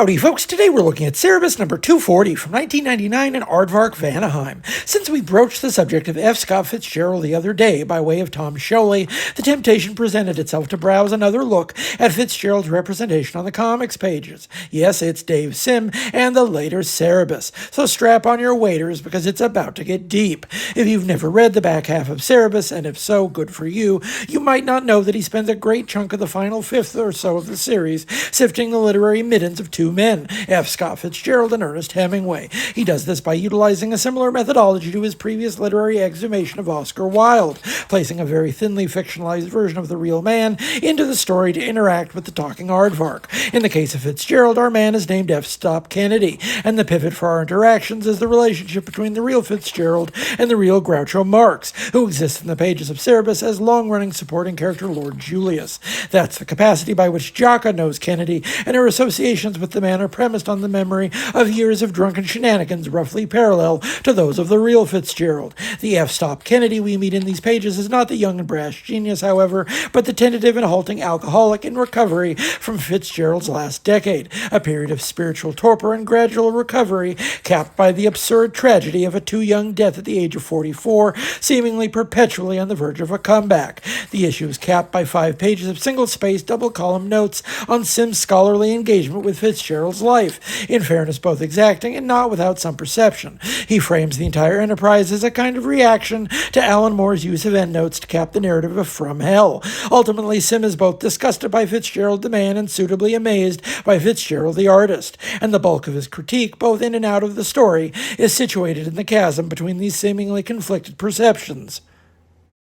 Howdy, folks. Today we're looking at Cerebus number 240 from 1999 in Aardvark-Vanaheim. Since we broached the subject of F. Scott Fitzgerald the other day by way of Tom Sholey, the temptation presented itself to browse another look at Fitzgerald's representation on the comics pages. Yes, it's Dave Sim and the later Cerebus, so strap on your waders because it's about to get deep. If you've never read the back half of Cerebus, and if so, good for you, you might not know that he spends a great chunk of the final fifth or so of the series sifting the literary middens of two men, F. Scott Fitzgerald and Ernest Hemingway. He does this by utilizing a similar methodology to his previous literary exhumation of Oscar Wilde, placing a very thinly fictionalized version of the real man into the story to interact with the talking aardvark. In the case of Fitzgerald, our man is named F. Stop Kennedy, and the pivot for our interactions is the relationship between the real Fitzgerald and the real Groucho Marx, who exists in the pages of Cerebus as long-running supporting character Lord Julius. That's the capacity by which Jocka knows Kennedy, and her associations with the man are premised on the memory of years of drunken shenanigans roughly parallel to those of the real Fitzgerald. The F-Stop Kennedy we meet in these pages is not the young and brash genius, however, but the tentative and halting alcoholic in recovery from Fitzgerald's last decade, a period of spiritual torpor and gradual recovery, capped by the absurd tragedy of a too-young death at the age of 44, seemingly perpetually on the verge of a comeback. The issue is capped by 5 pages of single-spaced, double-column notes on Sim's scholarly engagement with Fitzgerald's life, in fairness both exacting and not without some perception. He frames the entire enterprise as a kind of reaction to Alan Moore's use of endnotes to cap the narrative of From Hell. Ultimately, Sim is both disgusted by Fitzgerald the man and suitably amazed by Fitzgerald the artist, and the bulk of his critique, both in and out of the story, is situated in the chasm between these seemingly conflicted perceptions.